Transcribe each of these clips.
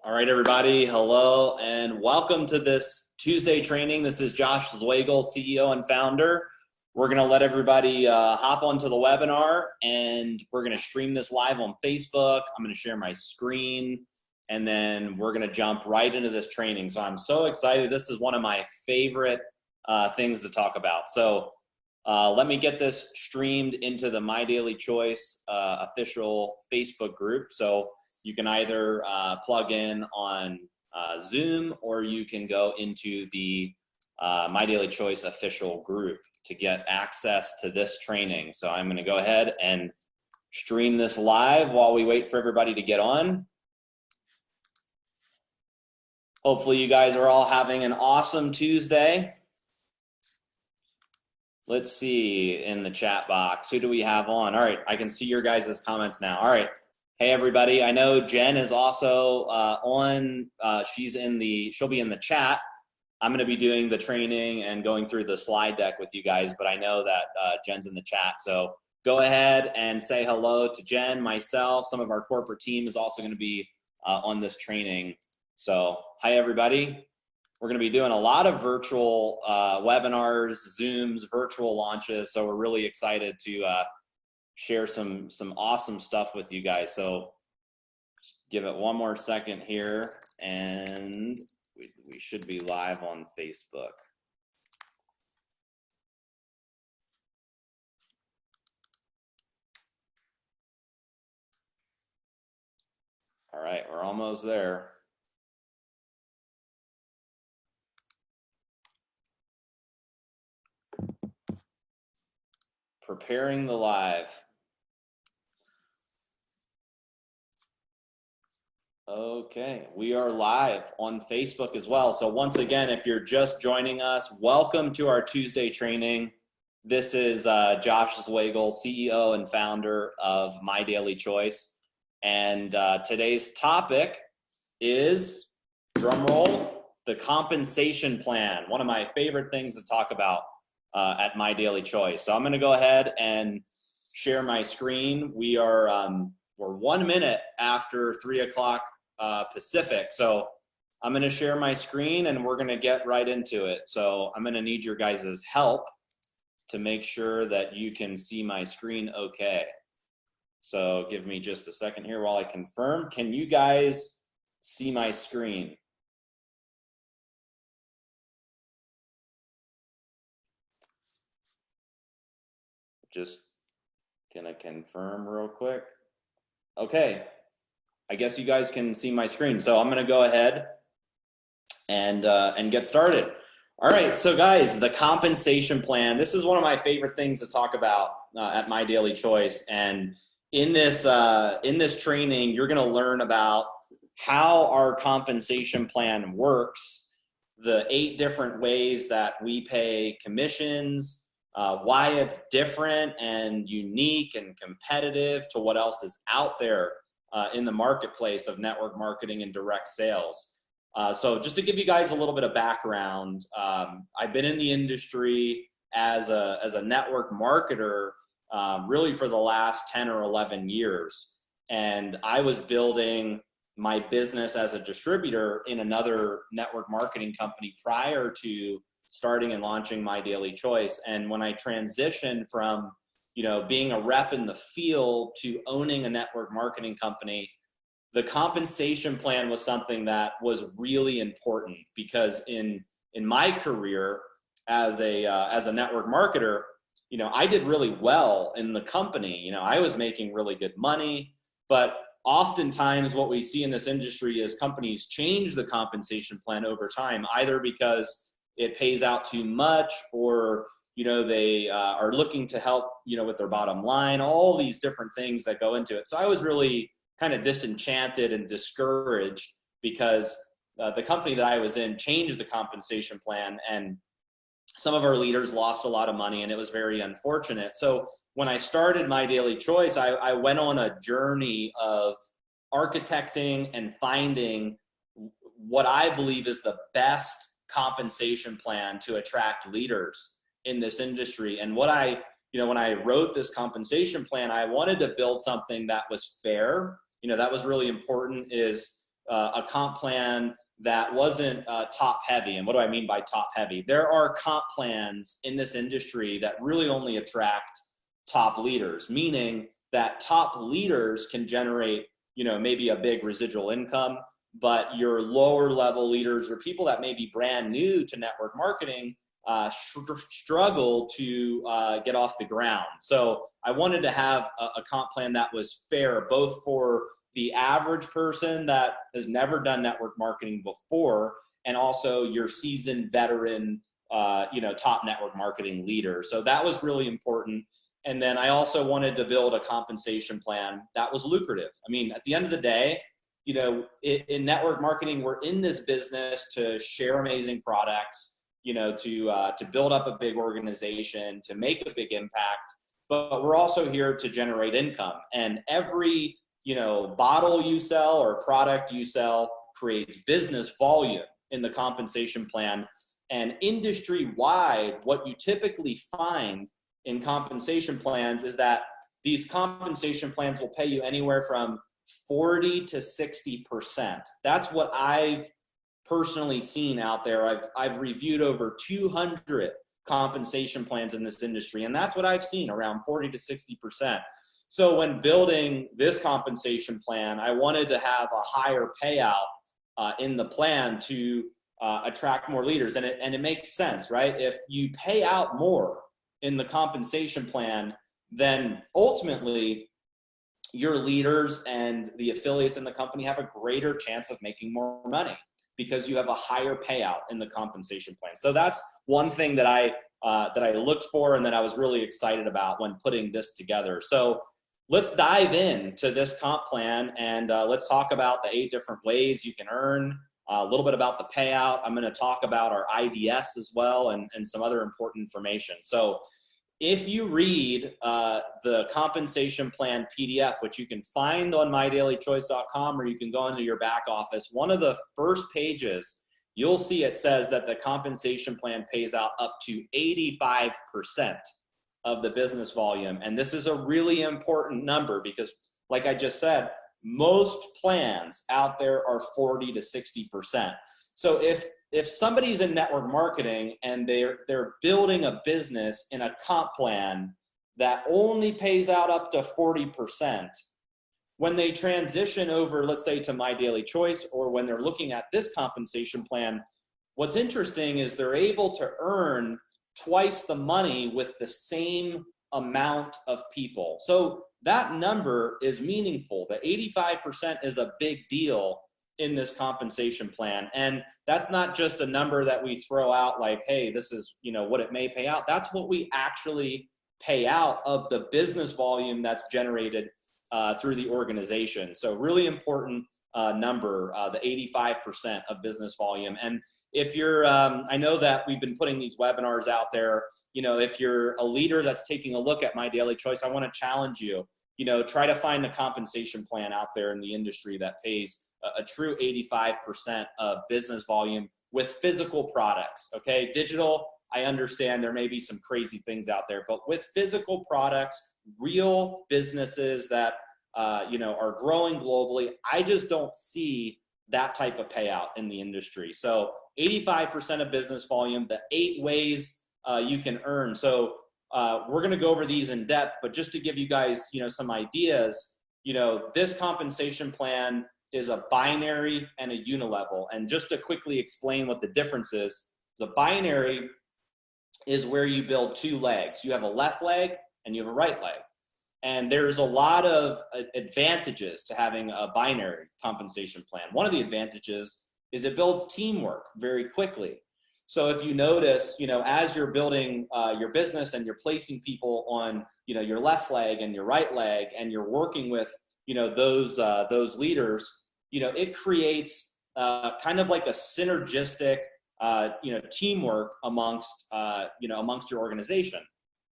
All right, everybody. Hello and welcome to this Tuesday training. This is Josh Zwagel, CEO and founder. We're going to let everybody hop onto the webinar, and we're going to stream this live on Facebook. I'm going to share my screen, and then we're going to jump right into this training. So I'm so excited. This is one of my favorite things to talk about. So let me get this streamed into the My Daily Choice official Facebook group. So you can either plug in on Zoom, or you can go into the My Daily Choice official group to get access to this training. So I'm going to go ahead and stream this live while we wait for everybody to get on. Hopefully you guys are all having an awesome Tuesday. Let's see in the chat box, who do we have on? All right, I can see your guys' comments now. All right. Hey everybody, I know Jen is also on, she'll be in the chat. I'm gonna be doing the training and going through the slide deck with you guys, but I know that Jen's in the chat. So go ahead and say hello to Jen, myself, some of our corporate team is also gonna be on this training. So hi everybody. We're gonna be doing a lot of virtual webinars, Zooms, virtual launches. So we're really excited to share some awesome stuff with you guys. So just give it one more second here, and we should be live on Facebook. All right, we're almost there. Preparing the live. Okay, we are live on Facebook as well. So once again, if you're just joining us, welcome to our Tuesday training. This is Josh Zwagel, CEO and founder of My Daily Choice. And today's topic is, drum roll, the compensation plan. One of my favorite things to talk about at My Daily Choice. So I'm gonna go ahead and share my screen. We're 1 minute after 3 o'clock Pacific. So I'm gonna share my screen and we're gonna get right into it. So I'm gonna need your guys' help to make sure that you can see my screen okay. So give me just a second here while I confirm. Can you guys see my screen? Just gonna confirm real quick. Okay, I guess you guys can see my screen. So I'm gonna go ahead and get started. All right, so guys, the compensation plan. This is one of my favorite things to talk about at My Daily Choice. And in this training, you're gonna learn about how our compensation plan works, the 8 different ways that we pay commissions, why it's different and unique and competitive to what else is out there in the marketplace of network marketing and direct sales. So just to give you guys a little bit of background, I've been in the industry as a network marketer really for the last 10 or 11 years. And I was building my business as a distributor in another network marketing company prior to starting and launching My Daily Choice. And when I transitioned from being a rep in the field to owning a network marketing company, the compensation plan was something that was really important, because in my career as a network marketer, I did really well in the company. I was making really good money, but oftentimes what we see in this industry is companies change the compensation plan over time, either because it pays out too much, or they are looking to help with their bottom line, all these different things that go into it. So I was really kind of disenchanted and discouraged because the company that I was in changed the compensation plan, and some of our leaders lost a lot of money, and it was very unfortunate. So when I started My Daily Choice, I went on a journey of architecting and finding what I believe is the best compensation plan to attract leaders in this industry. And what when I wrote this compensation plan, I wanted to build something that was fair. That was really important, is a comp plan that wasn't top heavy. And what do I mean by top heavy? There are comp plans in this industry that really only attract top leaders, meaning that top leaders can generate, maybe a big residual income, but your lower level leaders or people that may be brand new to network marketing struggle to get off the ground. So I wanted to have a comp plan that was fair, both for the average person that has never done network marketing before, and also your seasoned veteran, top network marketing leader. So that was really important. And then I also wanted to build a compensation plan that was lucrative. I mean, at the end of the day, in network marketing, we're in this business to share amazing products, to build up a big organization, to make a big impact, but we're also here to generate income. And every, bottle you sell or product you sell creates business volume in the compensation plan. And industry-wide, what you typically find in compensation plans is that these compensation plans will pay you anywhere from 40 to 60%. That's what I've personally seen out there. I've reviewed over 200 compensation plans in this industry, and that's what I've seen, around 40 to 60%. So when building this compensation plan, I wanted to have a higher payout in the plan to attract more leaders. And it makes sense, right? If you pay out more in the compensation plan, then ultimately your leaders and the affiliates in the company have a greater chance of making more money because you have a higher payout in the compensation plan. So that's one thing that I looked for and that I was really excited about when putting this together. So let's dive into this comp plan and let's talk about the 8 different ways you can earn, a little bit about the payout. I'm going to talk about our IDS as well and some other important information. So if you read the compensation plan PDF, which you can find on mydailychoice.com, or you can go into your back office, one of the first pages, you'll see it says that the compensation plan pays out up to 85% of the business volume. And this is a really important number because, like I just said, most plans out there are 40 to 60%. So if somebody's in network marketing and they're building a business in a comp plan that only pays out up to 40%, when they transition over, let's say, to My Daily Choice, or when they're looking at this compensation plan, what's interesting is they're able to earn twice the money with the same amount of people. So that number is meaningful. The 85% is a big deal in this compensation plan. And that's not just a number that we throw out like, hey, this is, what it may pay out. That's what we actually pay out of the business volume that's generated through the organization. So really important number, the 85% of business volume. And if you're, I know that we've been putting these webinars out there, if you're a leader that's taking a look at My Daily Choice, I want to challenge you, try to find a compensation plan out there in the industry that pays a true 85% of business volume with physical products. Okay. Digital, I understand there may be some crazy things out there, but with physical products, real businesses that, are growing globally, I just don't see that type of payout in the industry. So 85% of business volume, the 8 ways you can earn. So we're going to go over these in depth, but just to give you guys, some ideas, this compensation plan is a binary and a unilevel. And just to quickly explain what the difference is, the binary is where you build 2 legs. You have a left leg and you have a right leg. And there's a lot of advantages to having a binary compensation plan. One of the advantages is it builds teamwork very quickly. So if you notice, as you're building your business and you're placing people on, your left leg and your right leg, and you're working with, those leaders, it creates kind of like a synergistic, teamwork amongst your organization.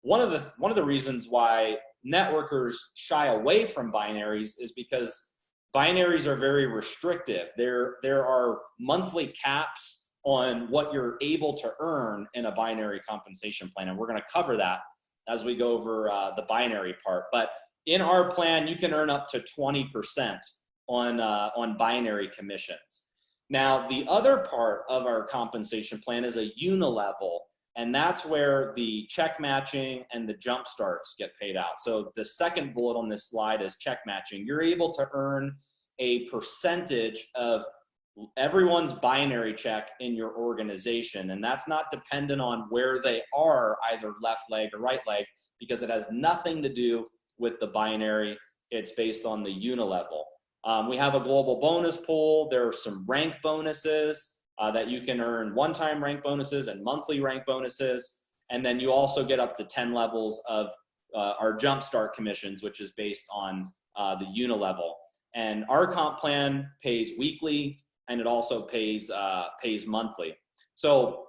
One of the reasons why networkers shy away from binaries is because binaries are very restrictive. There are monthly caps on what you're able to earn in a binary compensation plan, and we're going to cover that as we go over the binary part. But in our plan, you can earn up to 20% on binary commissions. Now, the other part of our compensation plan is a unilevel, and that's where the check matching and the jump starts get paid out. So the second bullet on this slide is check matching. You're able to earn a percentage of everyone's binary check in your organization, and that's not dependent on where they are, either left leg or right leg, because it has nothing to do with the binary. It's based on the unilevel. We have a global bonus pool. There are some rank bonuses that you can earn, one-time rank bonuses and monthly rank bonuses. And then you also get up to 10 levels of our jumpstart commissions, which is based on the unilevel. And our comp plan pays weekly, and it also pays monthly. So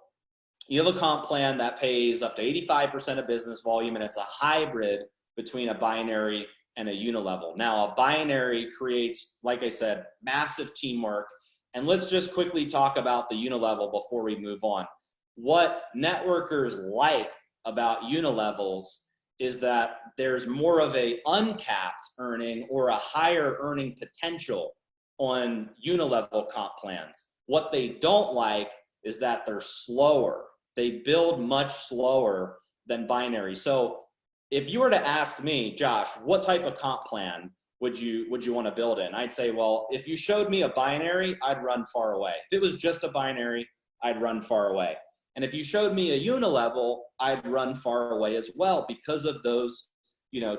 you have a comp plan that pays up to 85% of business volume, and it's a hybrid between a binary and a unilevel. Now, a binary creates, like I said, massive teamwork. And let's just quickly talk about the unilevel before we move on. What networkers like about unilevels is that there's more of a uncapped earning or a higher earning potential on unilevel comp plans. What they don't like is that they're slower. They build much slower than binary. So if you were to ask me, Josh, what type of comp plan would you want to build in? I'd say, well, if you showed me a binary, I'd run far away. If it was just a binary, I'd run far away. And if you showed me a unilevel, I'd run far away as well because of those,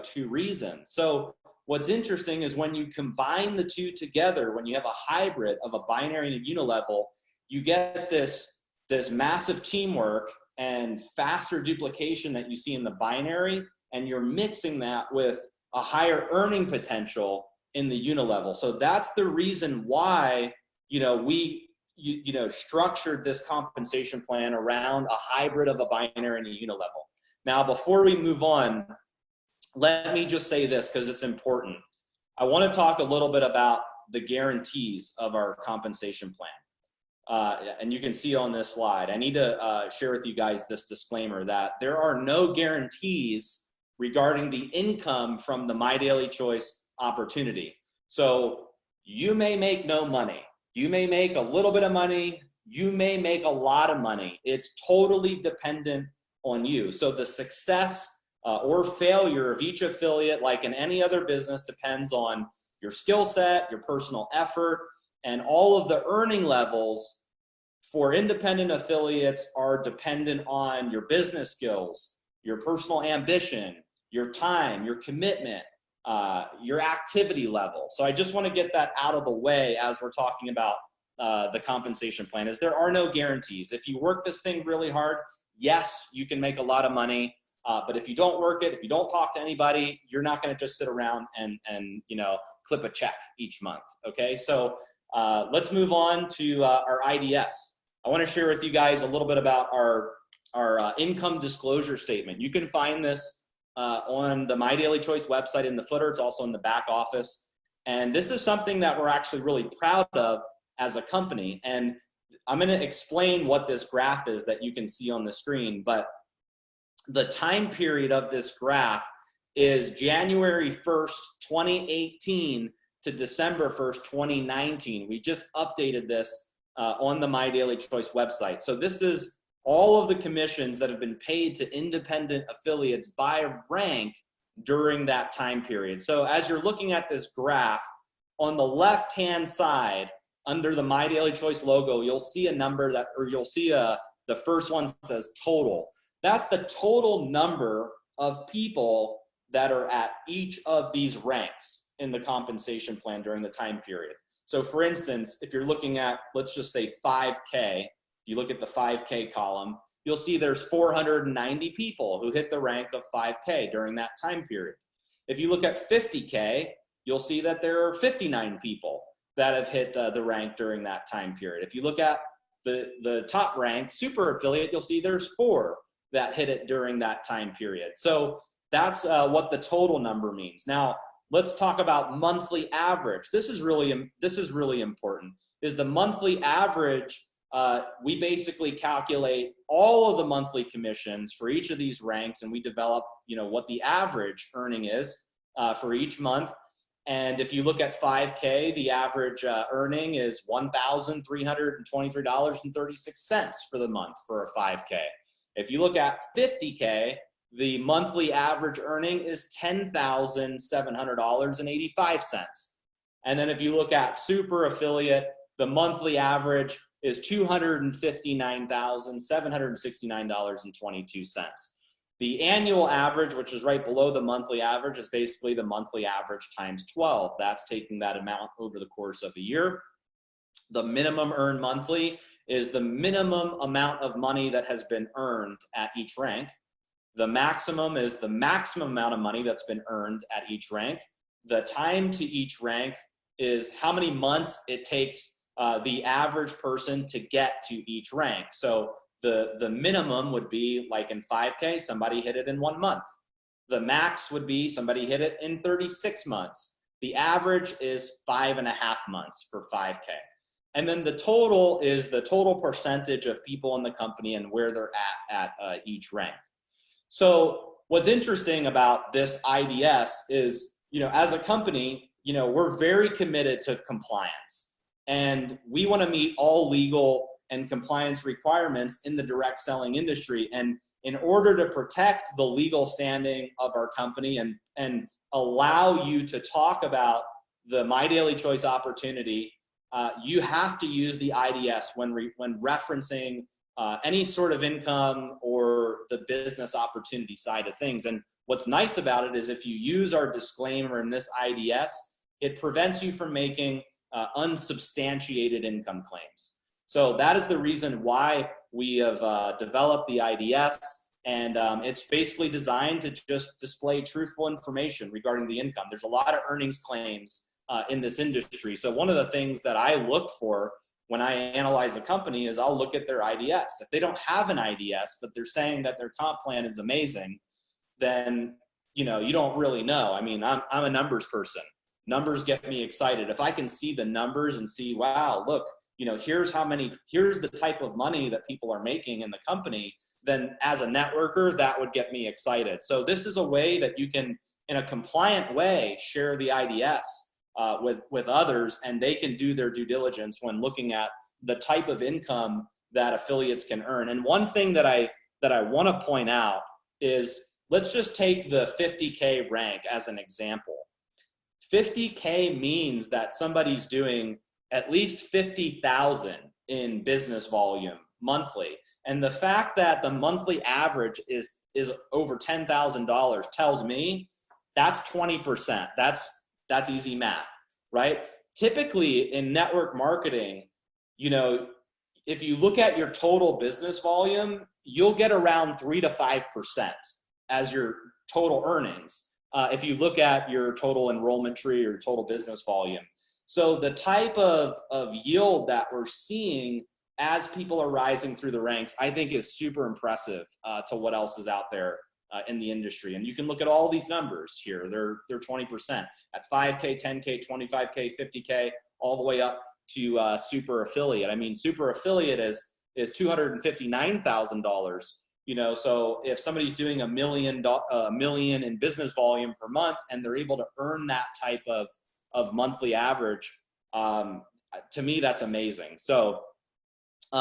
two reasons. So what's interesting is when you combine the two together, when you have a hybrid of a binary and a unilevel, you get this massive teamwork and faster duplication that you see in the binary, and you're mixing that with a higher earning potential in the unilevel. So that's the reason why, we structured this compensation plan around a hybrid of a binary and a unilevel. Now, before we move on, let me just say this because it's important. I want to talk a little bit about the guarantees of our compensation plan. And you can see on this slide, I need to share with you guys this disclaimer that there are no guarantees regarding the income from the My Daily Choice opportunity. So you may make no money. You may make a little bit of money. You may make a lot of money. It's totally dependent on you. So the success or failure of each affiliate, like in any other business, depends on your skill set, your personal effort, and all of the earning levels for independent affiliates are dependent on your business skills, your personal ambition, your time, your commitment, your activity level. So I just want to get that out of the way as we're talking about the compensation plan, is there are no guarantees. If you work this thing really hard, yes, you can make a lot of money. But if you don't work it, if you don't talk to anybody, you're not going to just sit around and clip a check each month. Okay, so let's move on to our IDS. I want to share with you guys a little bit about our income disclosure statement. You can find this on the My Daily Choice website in the footer. It's also in the back office. And this is something that we're actually really proud of as a company. And I'm going to explain what this graph is that you can see on the screen. But the time period of this graph is January 1st, 2018 to December 1st, 2019. We just updated this on the My Daily Choice website. So this is all of the commissions that have been paid to independent affiliates by rank during that time period. So as you're looking at this graph, on the left-hand side, under the My Daily Choice logo, you'll see a number that, or you'll see the first one says total. That's the total number of people that are at each of these ranks in the compensation plan during the time period. So for instance, if you're looking at, let's just say 5K, you look at the 5K column, you'll see there's 490 people who hit the rank of 5K during that time period. If you look at 50K, you'll see that there are 59 people that have hit the rank during that time period. If you look at the top rank, super affiliate, you'll see there's 4 that hit it during that time period. So that's what the total number means. Now, let's talk about monthly average. This is really important. Is the monthly average, we basically calculate all of the monthly commissions for each of these ranks, and we develop, what the average earning is for each month. And if you look at 5K, the average earning is $1,323.36 for the month for a 5K. If you look at 50K, the monthly average earning is $10,700.85. And then if you look at super affiliate, the monthly average is $259,769.22. The annual average, which is right below the monthly average, is basically the monthly average times 12. That's taking that amount over the course of a year. The minimum earned monthly is the minimum amount of money that has been earned at each rank. The maximum is the maximum amount of money that's been earned at each rank. The time to each rank is how many months it takes the average person to get to each rank. So the minimum would be, like in 5K, somebody hit it in 1 month. The max would be somebody hit it in 36 months. The average is 5.5 months for 5K. And then the total is the total percentage of people in the company and where they're at each rank. So what's interesting about this IDS is, as a company, we're very committed to compliance, and we want to meet all legal and compliance requirements in the direct selling industry. And in order to protect the legal standing of our company and allow you to talk about the My Daily Choice opportunity, you have to use the IDS when referencing any sort of income or the business opportunity side of things. And what's nice about it is if you use our disclaimer in this IDS, it prevents you from making unsubstantiated income claims. So that is the reason why we have developed the IDS, and it's basically designed to just display truthful information regarding the income. There's a lot of earnings claims in this industry. So one of the things that I look for when I analyze a company is I'll look at their IDS. If they don't have an IDS, but they're saying that their comp plan is amazing, then you don't really know. I mean, I'm a numbers person. Numbers get me excited. If I can see the numbers and see, wow, look, here's the type of money that people are making in the company, then as a networker, that would get me excited. So this is a way that you can, in a compliant way, share the IDS with others, and they can do their due diligence when looking at the type of income that affiliates can earn. And one thing that I want to point out is, let's just take the 50K rank as an example. 50K means that somebody's doing at least 50,000 in business volume monthly. And the fact that the monthly average is over $10,000 tells me that's 20%. That's easy math, right? Typically in network marketing, if you look at your total business volume, you'll get around 3 to 5% as your total earnings. If you look at your total enrollment tree or total business volume. So the type of yield that we're seeing as people are rising through the ranks, I think is super impressive to what else is out there in the industry. And you can look at all these numbers here. They're 20% at 5K, 10K, 25K, 50K, all the way up to super affiliate. I mean, super affiliate is $259,000. So if somebody's doing a million in business volume per month and they're able to earn that type of monthly average, to me, that's amazing. So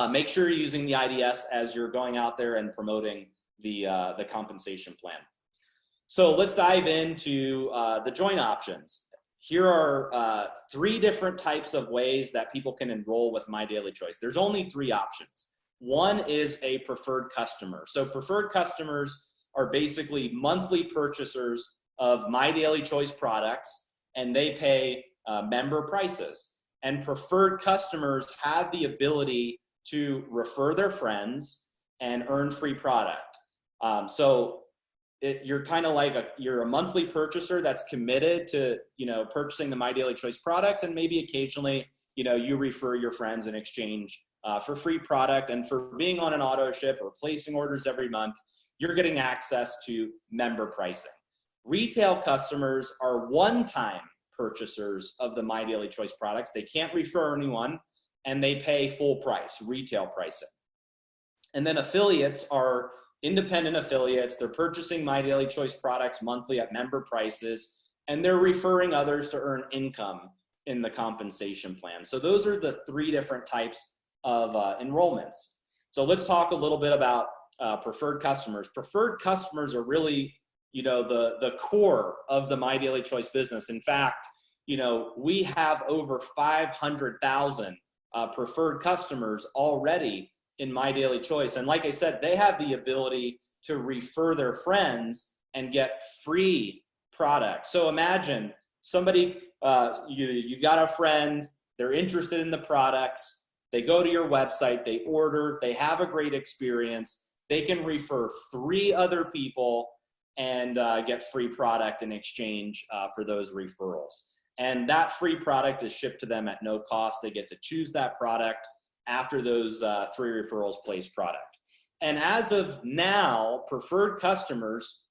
make sure you're using the IDS as you're going out there and promoting the compensation plan. So let's dive into the join options. Here are 3 different types of ways that people can enroll with My Daily Choice. There's only 3 options. One is a preferred customer. So preferred customers are basically monthly purchasers of My Daily Choice products, and they pay member prices. And preferred customers have the ability to refer their friends and earn free product. You're kind of like you're a monthly purchaser that's committed to purchasing the My Daily Choice products, and maybe occasionally you refer your friends in exchange for free product. And for being on an auto ship or placing orders every month, you're getting access to member pricing. Retail customers are one-time purchasers of the My Daily Choice products. They can't refer anyone, and they pay full price, retail pricing. And then affiliates are independent affiliates. They're purchasing My Daily Choice products monthly at member prices, and they're referring others to earn income in the compensation plan. So those are the 3 different types of enrollments. So let's talk a little bit about preferred customers. Preferred customers are really, the core of the My Daily Choice business. In fact, we have over 500,000 preferred customers already in My Daily Choice. And like I said, they have the ability to refer their friends and get free product. So imagine somebody, you've got a friend, they're interested in the products, they go to your website, they order, they have a great experience, they can refer 3 other people and get free product in exchange for those referrals. And that free product is shipped to them at no cost. They get to choose that product after those 3 referrals place product. And as of now, preferred customers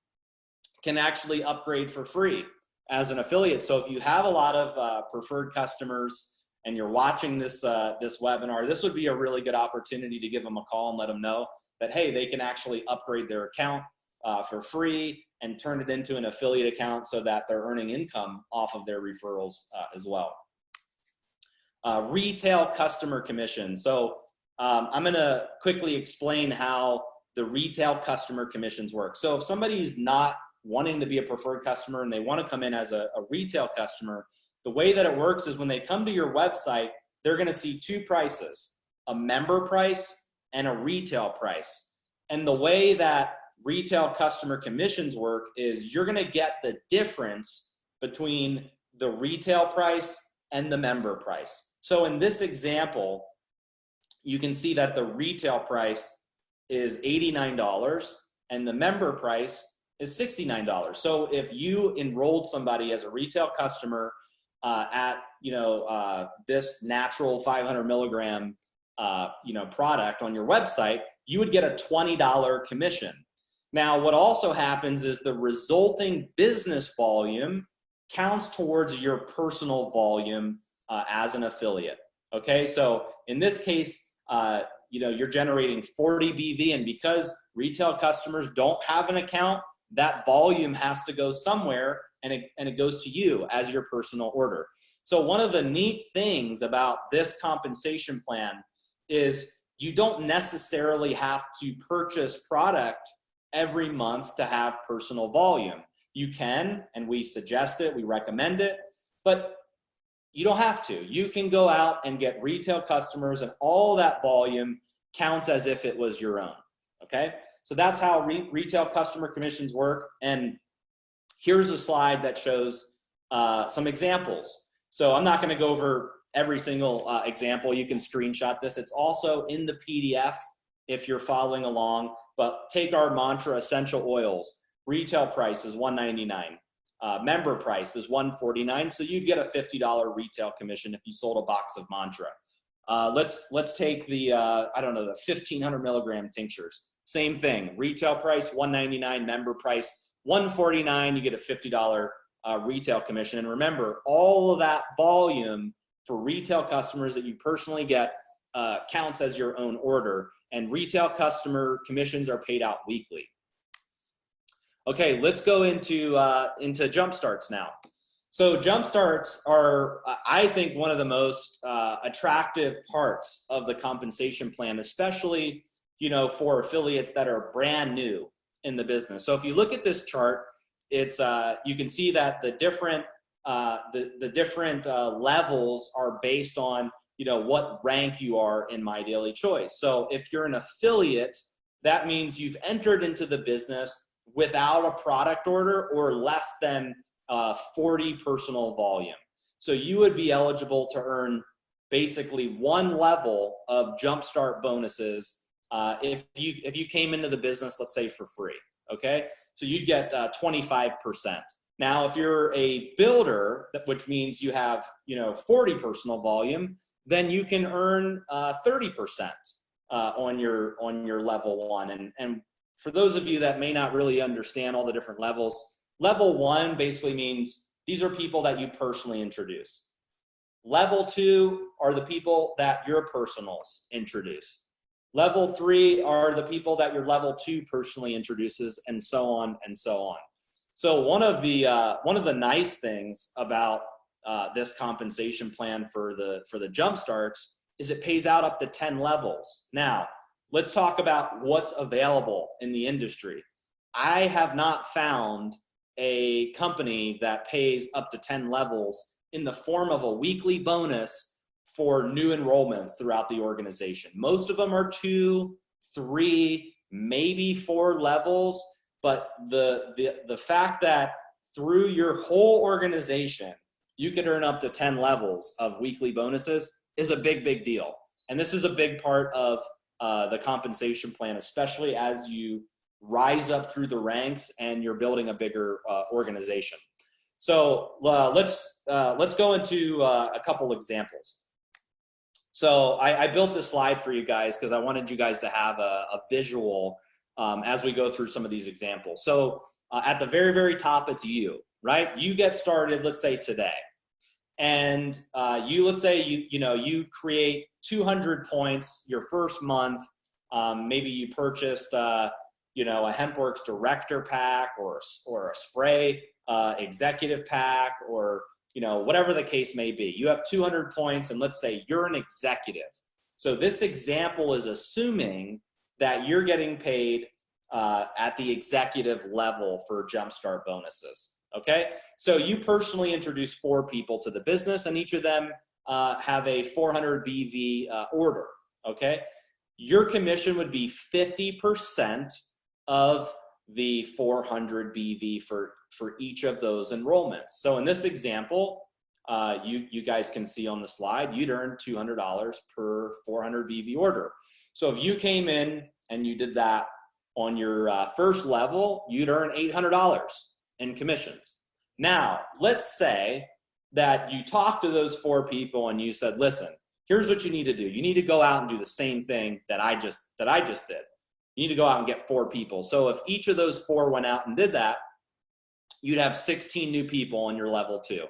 can actually upgrade for free as an affiliate. So if you have a lot of preferred customers and you're watching this webinar, this would be a really good opportunity to give them a call and let them know that, hey, they can actually upgrade their account for free and turn it into an affiliate account so that they're earning income off of their referrals as well. Retail customer commission. So I'm going to quickly explain how the retail customer commissions work. So if somebody's not wanting to be a preferred customer and they want to come in as a retail customer, the way that it works is when they come to your website, they're going to see 2 prices, a member price and a retail price. And the way that retail customer commissions work is you're going to get the difference between the retail price and the member price. So in this example, you can see that the retail price is $89 and the member price is $69. So if you enrolled somebody as a retail customer at this natural 500 milligram product on your website, you would get a $20 commission. Now, what also happens is the resulting business volume counts towards your personal volume as an affiliate. Okay, so in this case, you're generating 40 BV, and because retail customers don't have an account, that volume has to go somewhere, and it goes to you as your personal order. So one of the neat things about this compensation plan is you don't necessarily have to purchase product every month to have personal volume. You can, and we suggest it, we recommend it, but you don't have to. You can go out and get retail customers, and all that volume counts as if it was your own, okay? So that's how retail customer commissions work. And here's a slide that shows some examples. So I'm not going to go over every single example. You can screenshot this. It's also in the PDF if you're following along. But take our mantra essential oils. Retail price is $199. Member price is $149. So you'd get a $50 retail commission if you sold a box of mantra. Let's take the the 1500 milligram tinctures. Same thing. Retail price $199. Member price $149. You get a $50 retail commission. And remember, all of that volume for retail customers that you personally get counts as your own order, and retail customer commissions are paid out weekly. Okay, let's go into jump starts now. So jump starts are, I think, one of the most attractive parts of the compensation plan, especially for affiliates that are brand new in the business. So if you look at this chart, it's you can see that the different levels are based on what rank you are in My Daily Choice. So if you're an affiliate, that means you've entered into the business without a product order or less than 40 personal volume. So you would be eligible to earn basically 1 level of jumpstart bonuses if you came into the business, let's say, for free. Okay, so you'd get 25%. Now, if you're a builder, which means you have 40 personal volume, then you can earn 30% on your level 1. And for those of you that may not really understand all the different levels, level 1 basically means these are people that you personally introduce. Level 2 are the people that your personals introduce. Level 3 are the people that your level 2 personally introduces, and so on and so on. So one of the nice things about this compensation plan for the jump starts is it pays out up to 10 levels. Now, let's talk about what's available in the industry. I have not found a company that pays up to 10 levels in the form of a weekly bonus for new enrollments throughout the organization. Most of them are 2, 3, maybe 4 levels, but the fact that through your whole organization, you can earn up to 10 levels of weekly bonuses is a big deal. And this is a big part of the compensation plan, especially as you rise up through the ranks and you're building a bigger organization. So let's go into a couple examples. So I built this slide for you guys because I wanted you guys to have a visual as we go through some of these examples. So at the very top, it's you, right? You get started, let's say today. And let's say you create 200 points your first month. Maybe you purchased a HempWorks Director Pack or a Spray Executive Pack, or whatever the case may be. You have 200 points, and let's say you're an executive. So this example is assuming that you're getting paid at the executive level for Jumpstart bonuses. Okay, so you personally introduce 4 people to the business, and each of them have a 400 BV order. Okay, your commission would be 50% of the 400 BV for each of those enrollments. So in this example, you guys can see on the slide, you'd earn $200 per 400 BV order. So if you came in and you did that on your first level, you'd earn $800 in commissions. Now, let's say that you talked to those 4 people and you said, listen, here's what you need to do. You need to go out and do the same thing that I just did. You need to go out and get 4 people. So if each of those 4 went out and did that, you'd have 16 new people on your level 2.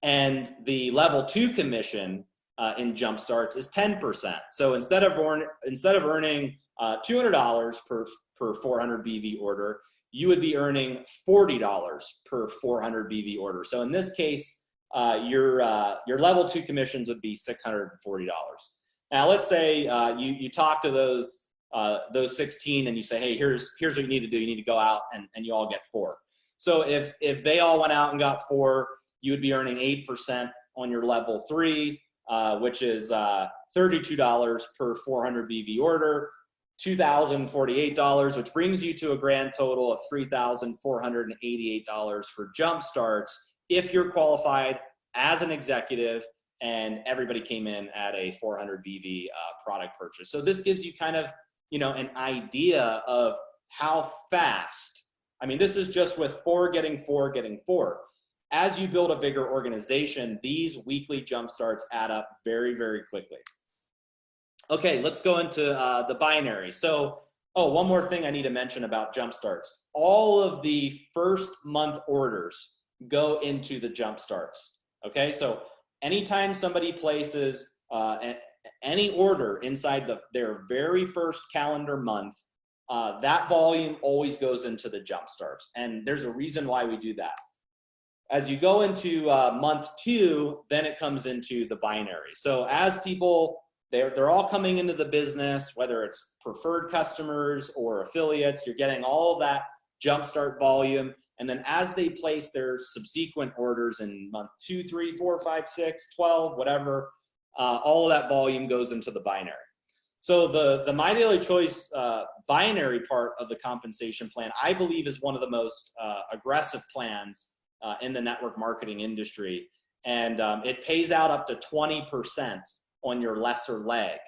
And the level 2 commission in Jumpstarts is 10%. So instead of earning $200 per 400 BV order, you would be earning $40 per 400 BV order. So in this case, your level 2 commissions would be $640. Now let's say you talk to those 16 and you say, hey, here's what you need to do. You need to go out and you all get 4. So if they all went out and got 4, you would be earning 8% on your level 3, which is $32 per 400 BV order, $2,048, which brings you to a grand total of $3,488 for Jumpstarts if you're qualified as an executive and everybody came in at a 400 BV product purchase. So this gives you kind of an idea of how fast. I mean, this is just with 4 getting 4 getting 4. As you build a bigger organization, these weekly Jumpstarts add up very quickly. Okay, let's go into the binary. So, one more thing I need to mention about Jumpstarts. All of the first month orders go into the Jumpstarts. Okay, so anytime somebody places any order inside their very first calendar month, that volume always goes into the Jumpstarts. And there's a reason why we do that. As you go into month 2, then it comes into the binary. So as people, they're all coming into the business, whether it's preferred customers or affiliates, you're getting all of that Jumpstart volume. And then as they place their subsequent orders in month 2, 3, 4, 5, 6, 12, whatever, all of that volume goes into the binary. So the My Daily Choice binary part of the compensation plan, I believe, is one of the most aggressive plans in the network marketing industry. And it pays out up to 20% on your lesser leg.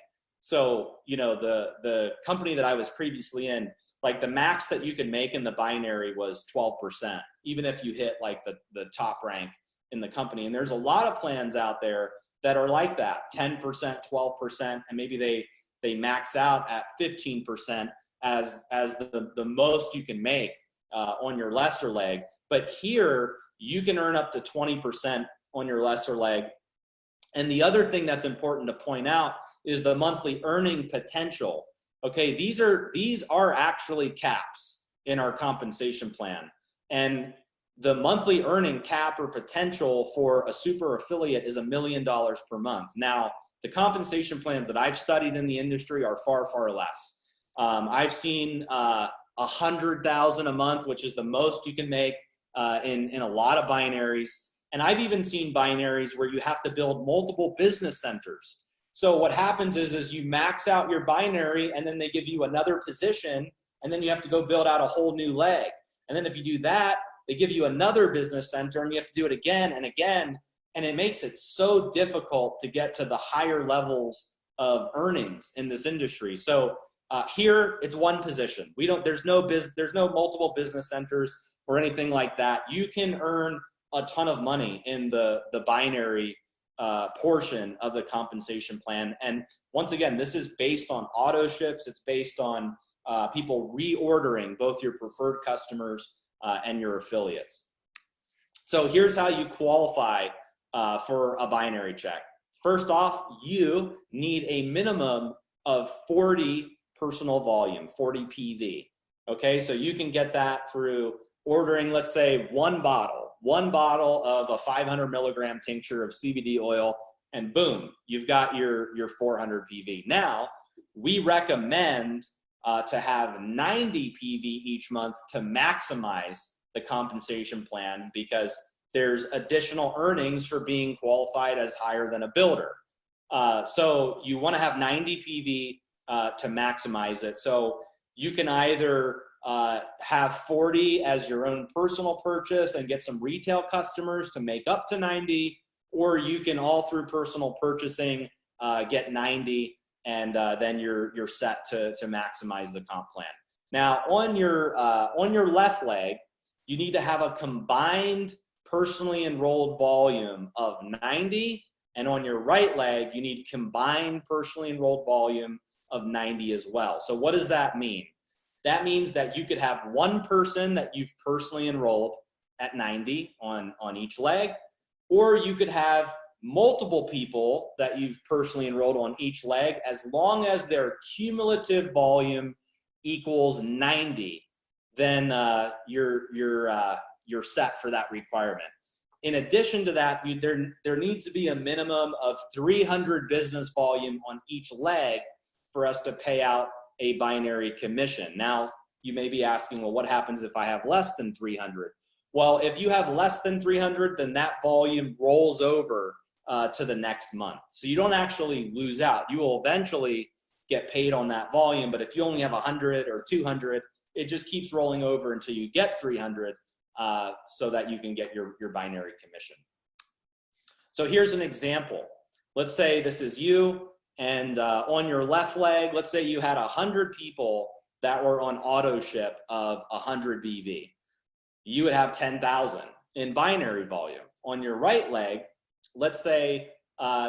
So, the company that I was previously in, like the max that you could make in the binary was 12%, even if you hit like the top rank in the company. And there's a lot of plans out there that are like that, 10%, 12%, and maybe they max out at 15% as the most you can make on your lesser leg. But here, you can earn up to 20% on your lesser leg. And the other thing that's important to point out is the monthly earning potential. Okay, these are actually caps in our compensation plan. And the monthly earning cap or potential for a super affiliate is $1 million per month. Now, the compensation plans that I've studied in the industry are far, far less. I've seen 100,000 a month, which is the most you can make in a lot of binaries. And I've even seen binaries where you have to build multiple business centers. So what happens is you max out your binary, and then they give you another position, and then you have to go build out a whole new leg. And then if you do that, they give you another business center, and you have to do it again and again. And it makes it so difficult to get to the higher levels of earnings in this industry. So here it's one position. There's no multiple business centers or anything like that. You can earn a ton of money in the binary portion of the compensation plan. And once again, this is based on auto ships. It's based on people reordering both your preferred customers and your affiliates. So here's how you qualify for a binary check. First off, you need a minimum of 40 personal volume, 40 PV. Okay, so you can get that through ordering, let's say, one bottle of a 500 milligram tincture of CBD oil, and boom, you've got your 400 PV. Now, we recommend to have 90 PV each month to maximize the compensation plan, because there's additional earnings for being qualified as higher than a builder. So you want to have 90 PV to maximize it. So you can either have 40 as your own personal purchase and get some retail customers to make up to 90, or you can all through personal purchasing get 90, and then you're set to maximize the comp plan. Now on your left leg, you need to have a combined personally enrolled volume of 90, and on your right leg, you need combined personally enrolled volume of 90 as well. So what does that mean? That means that you could have one person that you've personally enrolled at 90 on each leg, or you could have multiple people that you've personally enrolled on each leg, as long as their cumulative volume equals 90, then you're set for that requirement. In addition to that, there needs to be a minimum of 300 business volume on each leg for us to pay out a binary commission. Now, you may be asking, well, what happens if I have less than 300? Well, if you have less than 300, then that volume rolls over to the next month. So you don't actually lose out. You will eventually get paid on that volume, but if you only have 100 or 200, it just keeps rolling over until you get 300 so that you can get your binary commission. So here's an example. Let's say this is you, and on your left leg, let's say you had 100 people that were on auto ship of 100 BV. You would have 10,000 in binary volume. On your right leg, let's say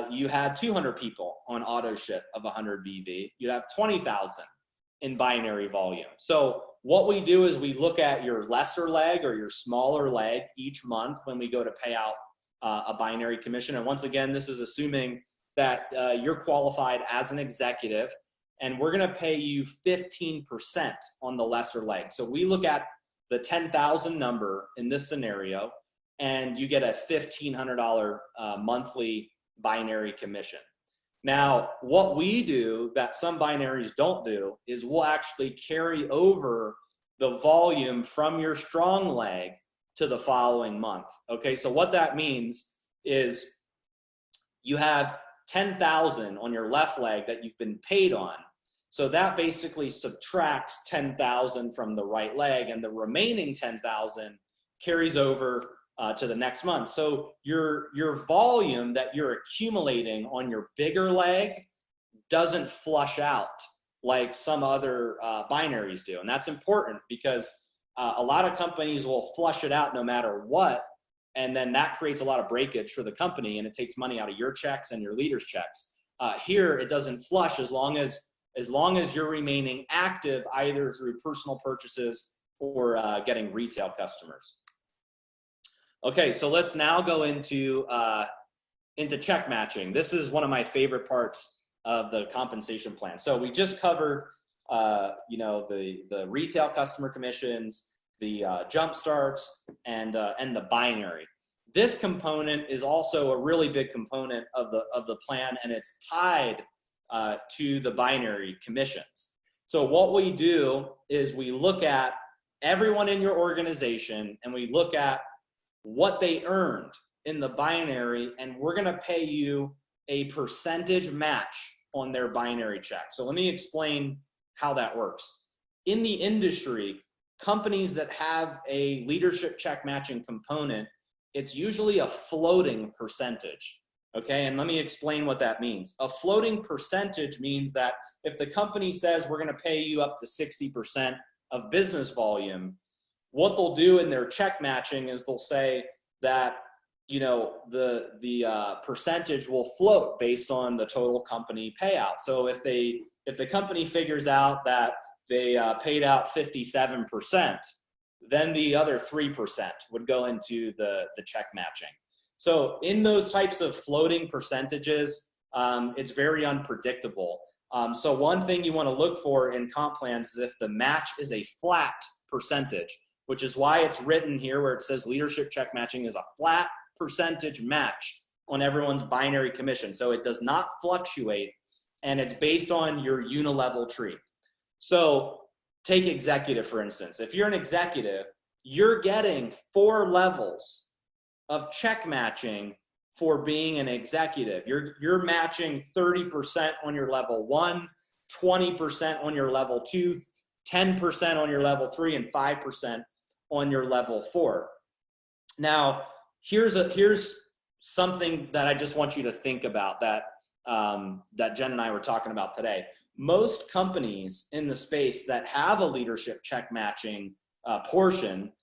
you had 200 people on auto ship of 100 BV. You'd have 20,000 in binary volume. So what we do is we look at your lesser leg or your smaller leg each month when we go to pay out a binary commission. And once again, this is assuming that you're qualified as an executive, and we're going to pay you 15% on the lesser leg. So we look at the 10,000 number in this scenario, and you get a $1,500 monthly binary commission. Now, what we do that some binaries don't do is we'll actually carry over the volume from your strong leg to the following month. Okay, so what that means is you have 10,000 on your left leg that you've been paid on. So that basically subtracts 10,000 from the right leg, and the remaining 10,000 carries over to the next month. So your volume that you're accumulating on your bigger leg doesn't flush out like some other binaries do. And that's important because a lot of companies will flush it out no matter what. And then that creates a lot of breakage for the company, and it takes money out of your checks and your leaders' checks. Here, it doesn't flush as long as you're remaining active, either through personal purchases or getting retail customers. Okay, so let's now go into check matching. This is one of my favorite parts of the compensation plan. So we just covered, the retail customer commissions, jump starts, and the binary. This component is also a really big component of the plan, and it's tied to the binary commissions. So what we do is we look at everyone in your organization and we look at what they earned in the binary, and we're going to pay you a percentage match on their binary check. So let me explain how that works. In the industry, companies that have a leadership check matching component, it's usually a floating percentage. Okay, and let me explain what that means. A floating percentage means that if the company says we're going to pay you up to 60% of business volume, what they'll do in their check matching is they'll say that, you know, the percentage will float based on the total company payout. So if the company figures out that they paid out 57%, then the other 3% would go into the check matching. So in those types of floating percentages, it's very unpredictable. So one thing you want to look for in comp plans is if the match is a flat percentage, which is why it's written here where it says leadership check matching is a flat percentage match on everyone's binary commission. So it does not fluctuate, and it's based on your unilevel tree. So take executive, for instance. If you're an executive, you're getting 4 levels of check matching for being an executive. You're matching 30% on your level 1, 20% on your level 2, 10% on your level 3, and 5% on your level 4. Now, here's something that I just want you to think about that Jen and I were talking about today. Most companies in the space that have a leadership check matching portion,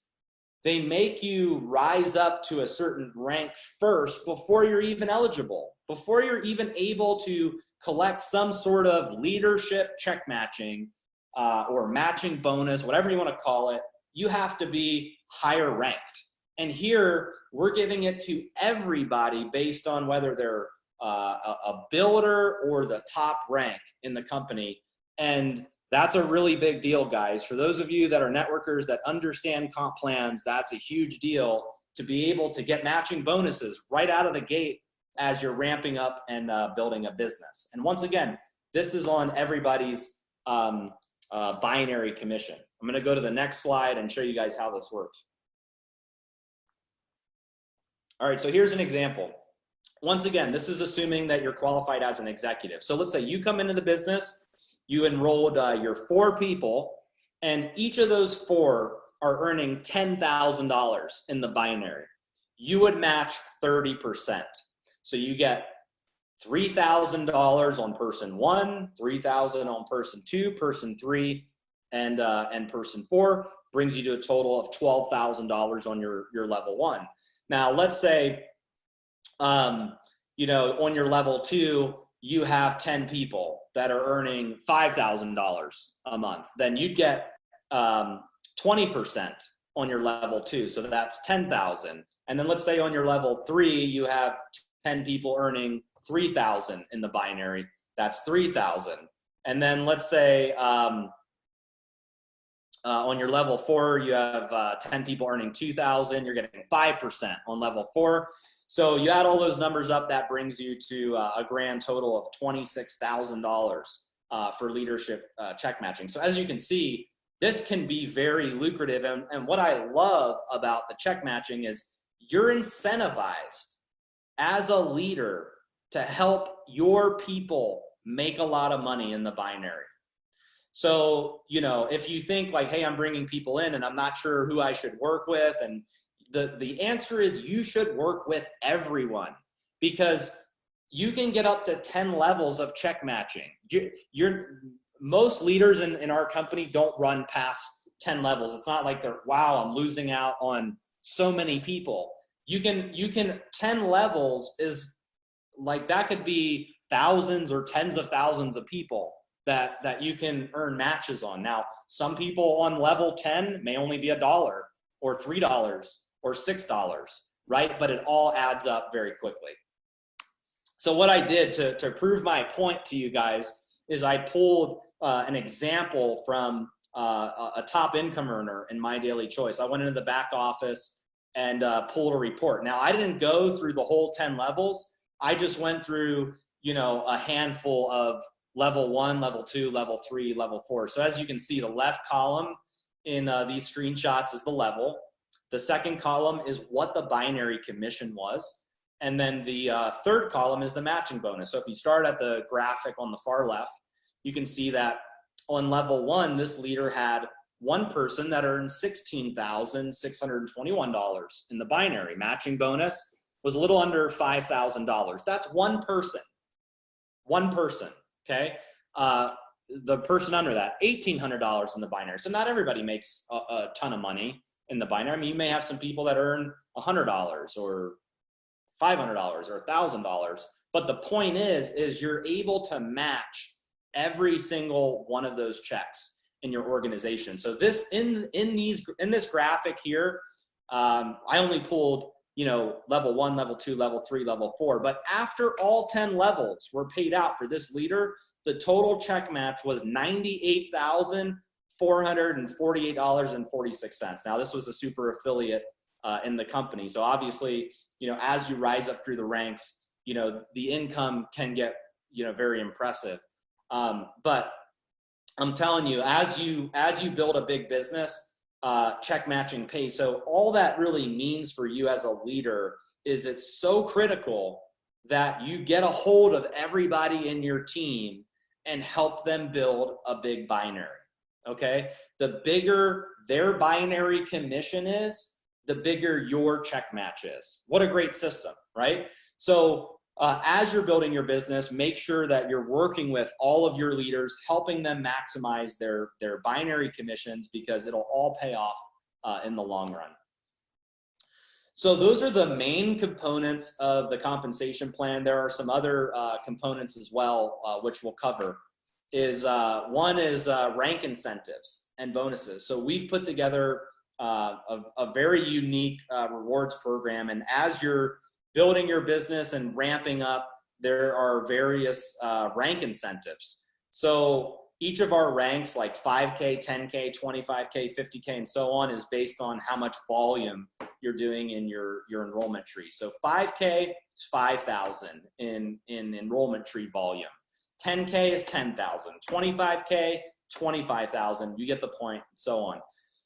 they make you rise up to a certain rank first before you're even eligible, before you're even able to collect some sort of leadership check matching or matching bonus, whatever you want to call it. You have to be higher ranked. And here we're giving it to everybody based on whether they're a builder or the top rank in the company. And that's a really big deal, guys. For those of you that are networkers that understand comp plans, that's a huge deal to be able to get matching bonuses right out of the gate as you're ramping up and building a business. And once again, this is on everybody's binary commission. I'm going to go to the next slide and show you guys how this works. All right, so here's an example. Once again, this is assuming that you're qualified as an executive. So let's say you come into the business, you enrolled your 4 people, and each of those 4 are earning $10,000 in the binary. You would match 30%. So you get $3,000 on person 1, $3,000 on person 2, person 3, and person 4 brings you to a total of $12,000 on your level 1. Now, let's say, you know, on your level 2, you have 10 people that are earning $5,000 a month. Then you'd get 20% on your level 2. So that's 10,000. And then let's say on your level 3, you have 10 people earning 3,000 in the binary. That's 3,000. And then let's say on your level 4, you have 10 people earning 2,000. You're getting 5% on level 4. So you add all those numbers up, that brings you to a grand total of $26,000 for leadership check matching. So as you can see, this can be very lucrative. And what I love about the check matching is you're incentivized as a leader to help your people make a lot of money in the binary. So, you know, if you think like, hey, I'm bringing people in and I'm not sure who I should work with, and the answer is you should work with everyone, because you can get up to 10 levels of check matching. Most leaders in our company don't run past 10 levels. It's not like they're, wow, I'm losing out on so many people. You can 10 levels is like, that could be thousands or tens of thousands of people that you can earn matches on. Now, some people on level 10 may only be $1 or $3 or $6, right? But it all adds up very quickly. So what I did to prove my point to you guys is I pulled an example from a top income earner in My Daily Choice. I went into the back office and pulled a report. Now, I didn't go through the whole 10 levels. I just went through, a handful of level 1, level 2, level 3, level 4. So as you can see, the left column in these screenshots is the level. The second column is what the binary commission was. And then the third column is the matching bonus. So if you start at the graphic on the far left, you can see that on level 1, this leader had one person that earned $16,621 in the binary. Matching bonus was a little under $5,000. That's one person. One person, okay? The person under that, $1,800 in the binary. So not everybody makes a ton of money in the binary. I mean, you may have some people that earn $100 or $500 or $1,000. But the point is you're able to match every single one of those checks in your organization. So this in this graphic here, I only pulled level 1, level 2, level 3, level 4. But after all 10 levels were paid out for this leader, the total check match was $98,448.46. Now, this was a super affiliate in the company. So obviously, as you rise up through the ranks, the income can get, very impressive. But I'm telling you, as you build a big business, check matching pays. So all that really means for you as a leader is it's so critical that you get a hold of everybody in your team and help them build a big binary. Okay. The bigger their binary commission is, the bigger your check match is. What a great system, right? So as you're building your business, make sure that you're working with all of your leaders, helping them maximize their binary commissions, because it'll all pay off in the long run. So those are the main components of the compensation plan. There are some other components as well, which we'll cover. One is rank incentives and bonuses. So we've put together a very unique rewards program, and as you're building your business and ramping up, there are various rank incentives. So each of our ranks, like 5K, 10K, 25K, 50K, and so on, is based on how much volume you're doing in your enrollment tree. So 5K is 5,000 in enrollment tree volume. 10K is 10,000. 25K, 25,000. You get the point, and so on.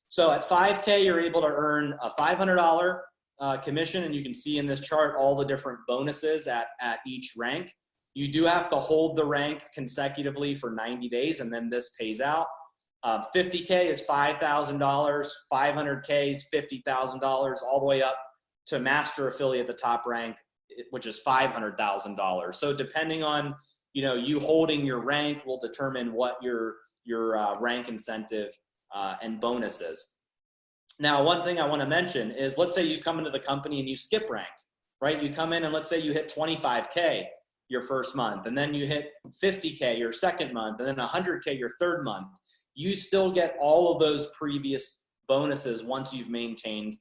So at 5K, you're able to earn a $500 commission, and you can see in this chart all the different bonuses at each rank. You do have to hold the rank consecutively for 90 days, and then this pays out. 50K is $5,000, 500K is $50,000, all the way up to master affiliate, the top rank, which is $500,000. So depending on you holding your rank will determine what your rank incentive and bonuses. Now, one thing I want to mention is, let's say you come into the company and you skip rank, right? You come in and let's say you hit 25K your first month, and then you hit 50K your second month, and then 100K your third month. You still get all of those previous bonuses once you've maintained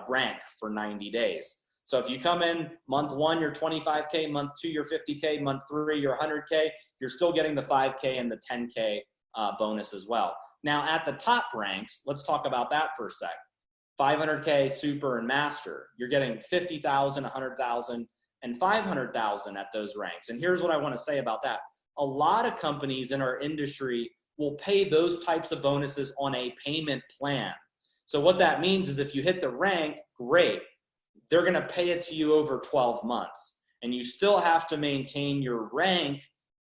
rank for 90 days. So if you come in month 1, you're 25K, month 2, you're 50K, month 3, you're 100K, you're still getting the 5K and the 10K bonus as well. Now at the top ranks, let's talk about that for a sec. 500K, super, and master. You're getting 50,000, 100,000, and 500,000 at those ranks. And here's what I want to say about that. A lot of companies in our industry will pay those types of bonuses on a payment plan. So what that means is if you hit the rank, great. They're going to pay it to you over 12 months. And you still have to maintain your rank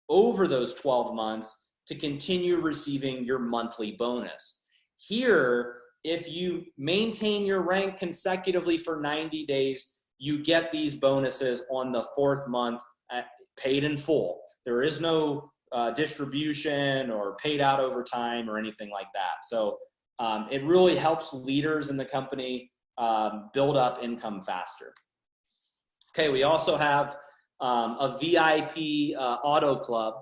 over those 12 months to continue receiving your monthly bonus. Here, if you maintain your rank consecutively for 90 days, you get these bonuses on the 4th month paid in full. There is no distribution or paid out over time or anything like that. So it really helps leaders in the company build up income faster. Okay, we also have a VIP auto club.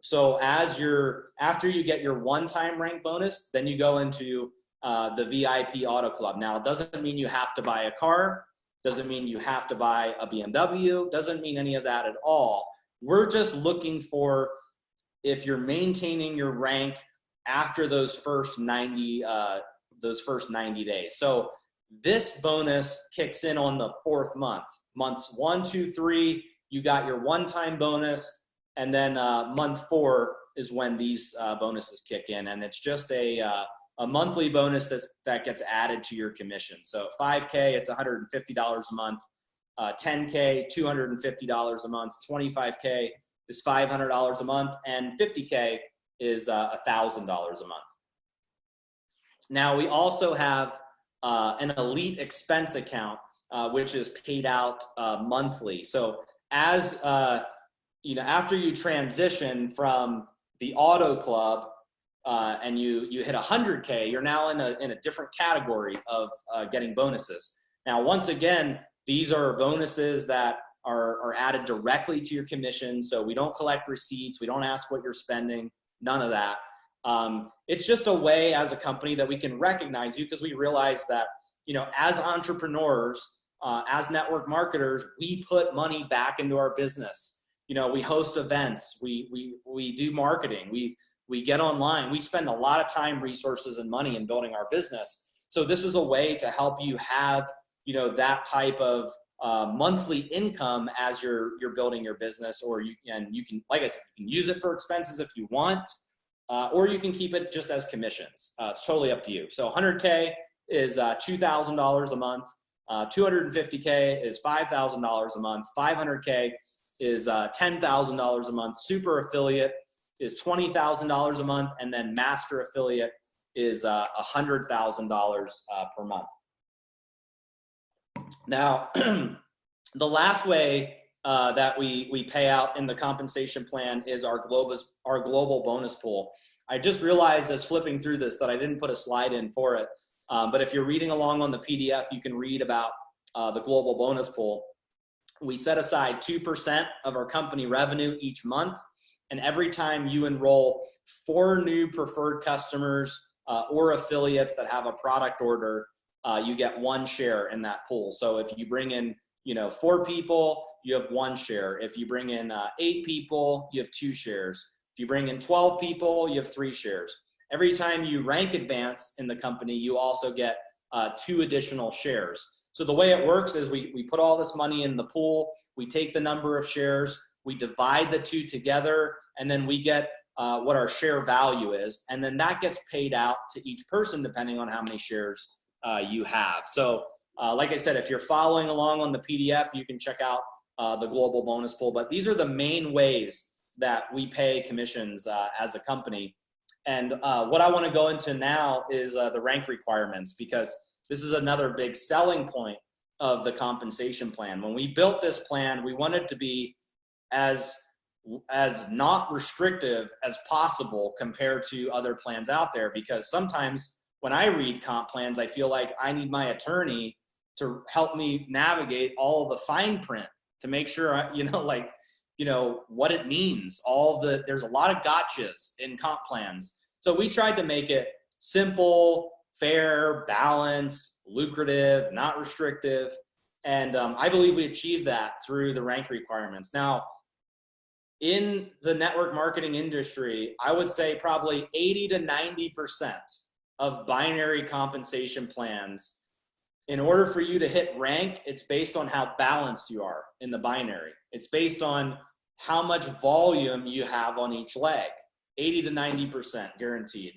So after you get your one-time rank bonus, then you go into the VIP auto club. Now, it doesn't mean you have to buy a car, doesn't mean you have to buy a BMW, doesn't mean any of that at all. We're just looking for, if you're maintaining your rank after those first 90 days. So this bonus kicks in on the 4th month. Months 1, 2, 3, you got your one-time bonus, and then month 4 is when these bonuses kick in, and it's just a monthly bonus that gets added to your commission. So 5K, it's $150 a month. 10K, $250 a month. 25K is $500 a month, and 50K is $1,000 a month. Now we also have an elite expense account, which is paid out monthly. So as after you transition from the auto club and you hit 100K, you're now in a different category of getting bonuses. Now, once again, these are bonuses that are added directly to your commission. So we don't collect receipts. We don't ask what you're spending, none of that. It's just a way as a company that we can recognize you, because we realize that, as entrepreneurs, as network marketers, we put money back into our business. We host events, we do marketing, we get online, we spend a lot of time, resources, and money in building our business. So this is a way to help you have, that type of monthly income as you're building your business, or you can, like I said, you can use it for expenses if you want, or you can keep it just as commissions. It's totally up to you. So 100K is $2,000 a month. 250K is $5,000 a month. 500K is $10,000 a month. Super affiliate is $20,000 a month, and then master affiliate is $100,000 per month. Now, the last way that we pay out in the compensation plan is our global bonus pool. I just realized as flipping through this that I didn't put a slide in for it. But if you're reading along on the PDF, you can read about the global bonus pool. We set aside 2% of our company revenue each month. And every time you enroll 4 new preferred customers or affiliates that have a product order, you get 1 share in that pool. So if you bring in 4 people, you have 1 share. If you bring in 8 people, you have 2 shares. If you bring in 12 people, you have 3 shares. Every time you rank advance in the company, you also get 2 additional shares. So the way it works is we put all this money in the pool, we take the number of shares, we divide the 2 together, and then we get what our share value is. And then that gets paid out to each person depending on how many shares you have. So like I said, if you're following along on the PDF, you can check out the global bonus pool. But these are the main ways that we pay commissions as a company. And what I want to go into now is the rank requirements, because this is another big selling point of the compensation plan. When we built this plan, we wanted to be as not restrictive as possible compared to other plans out there, because sometimes when I read comp plans, I feel like I need my attorney to help me navigate all the fine print to make sure, what it means. There's a lot of gotchas in comp plans. So we tried to make it simple, fair, balanced, lucrative, not restrictive. And I believe we achieved that through the rank requirements. Now, in the network marketing industry, I would say probably 80 to 90% of binary compensation plans, in order for you to hit rank, it's based on how balanced you are in the binary. It's based on how much volume you have on each leg, 80 to 90% guaranteed.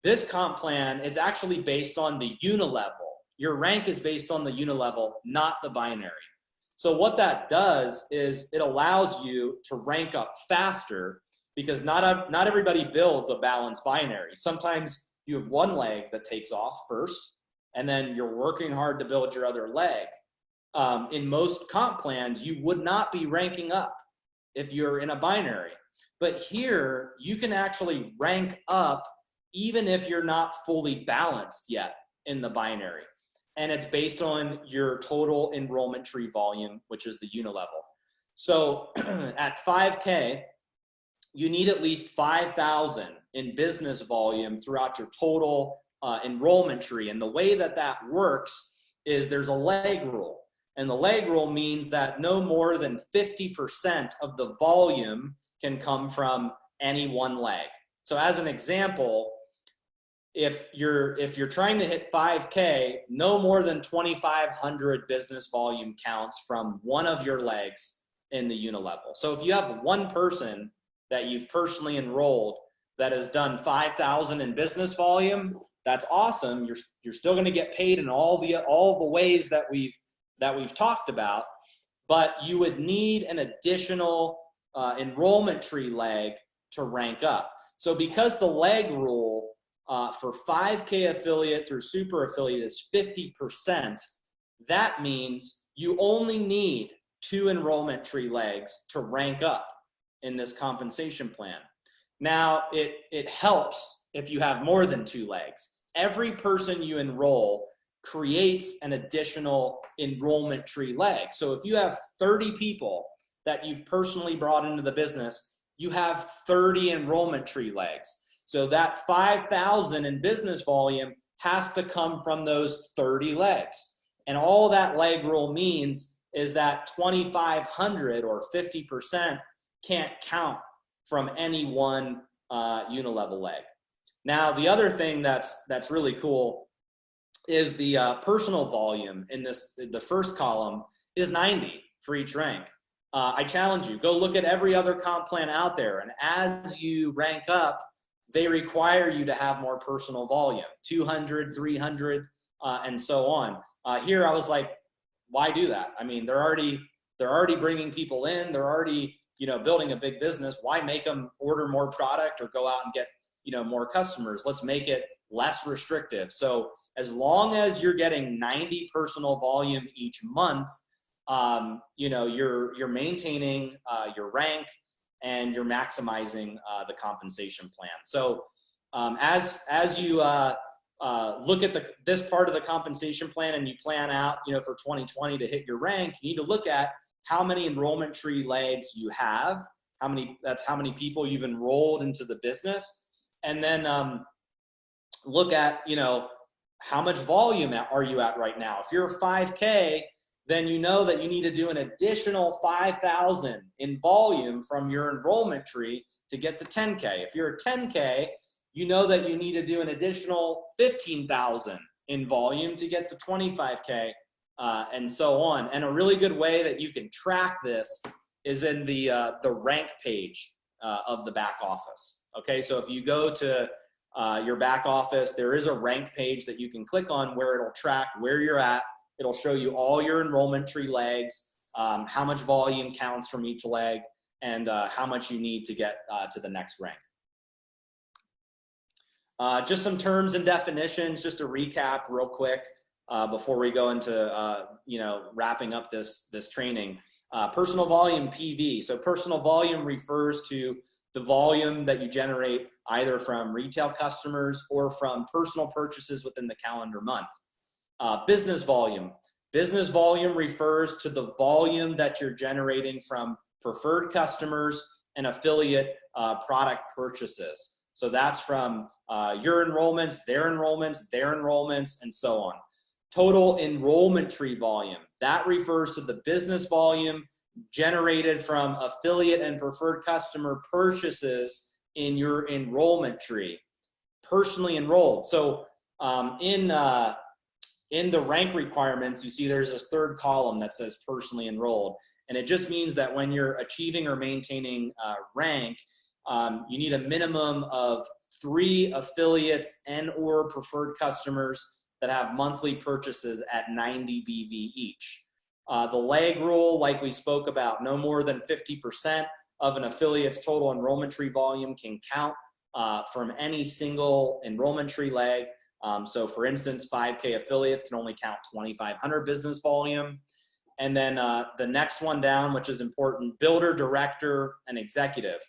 This comp plan, it's actually based on the unilevel. Your rank is based on the unilevel, not the binary. So what that does is it allows you to rank up faster, because not everybody builds a balanced binary. Sometimes you have one leg that takes off first, and then you're working hard to build your other leg. In most comp plans, you would not be ranking up if you're in a binary. But here, you can actually rank up even if you're not fully balanced yet in the binary. And it's based on your total enrollment tree volume, which is the unilevel. So at 5K, you need at least 5,000 in business volume throughout your total enrollment tree. And the way that works is there's a leg rule. And the leg rule means that no more than 50% of the volume can come from any one leg. So as an example, if you're trying to hit 5K, no more than 2,500 business volume counts from one of your legs in the unilevel. So if you have one person that you've personally enrolled that has done 5,000 in business volume, that's awesome. You're still going to get paid in all the ways that we've talked about, but you would need an additional enrollment tree leg to rank up. So because the leg rule for 5K affiliate through super affiliate is 50%, that means you only need 2 enrollment tree legs to rank up in this compensation plan. Now, it helps if you have more than 2 legs. Every person you enroll creates an additional enrollment tree leg. So if you have 30 people that you've personally brought into the business, you have 30 enrollment tree legs. So that 5,000 in business volume has to come from those 30 legs. And all that leg rule means is that 2,500 or 50% can't count from any one unilevel leg. Now, the other thing that's really cool is the personal volume in the first column is 90 for each rank. I challenge you, go look at every other comp plan out there, and as you rank up, they require you to have more personal volume, 200, 300, and so on. Here, I was like, why do that? I mean, they're already bringing people in. They're already, building a big business. Why make them order more product or go out and get, more customers? Let's make it less restrictive. So as long as you're getting 90 personal volume each month, you're maintaining your rank and you're maximizing the compensation plan. So as you look at this part of the compensation plan and you plan out, for 2020 to hit your rank, you need to look at how many enrollment tree legs you have, that's how many people you've enrolled into the business, and then look at, how much volume are you at right now. If you're a 5K, then you know that you need to do an additional 5,000 in volume from your enrollment tree to get to 10K. If you're a 10K, you know that you need to do an additional 15,000 in volume to get to 25K, and so on. And a really good way that you can track this is in the rank page of the back office. Okay, so if you go to your back office, there is a rank page that you can click on where it'll track where you're at. It'll show you all your enrollment tree legs, how much volume counts from each leg, and how much you need to get to the next rank. Just some terms and definitions, just to recap real quick before we go into wrapping up this training. Personal volume, PV. So personal volume refers to the volume that you generate either from retail customers or from personal purchases within the calendar month. Business volume. Business volume refers to the volume that you're generating from preferred customers and affiliate product purchases. So that's from your enrollments, their enrollments, and so on. Total enrollment tree volume. That refers to the business volume generated from affiliate and preferred customer purchases in your enrollment tree. Personally enrolled. So in the rank requirements, you see there's this third column that says personally enrolled. And it just means that when you're achieving or maintaining rank, you need a minimum of 3 affiliates and or preferred customers that have monthly purchases at 90 BV each. The leg rule, like we spoke about, no more than 50% of an affiliate's total enrollment tree volume can count from any single enrollment tree leg. So for instance, 5K affiliates can only count 2,500 business volume. And then the next one down, which is important, builder, director, and executive.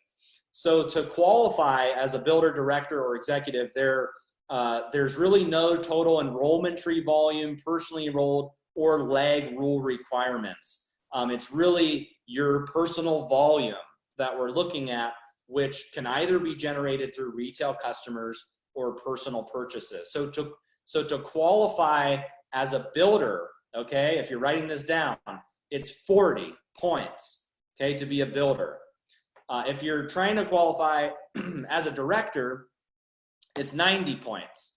So to qualify as a builder, director, or executive, there's really no total enrollment tree volume, personally enrolled, or leg rule requirements. It's really your personal volume that we're looking at, which can either be generated through retail customers or personal purchases. So to qualify as a builder, okay, if you're writing this down, it's 40 points, okay, to be a builder. If you're trying to qualify as a director, it's 90 points.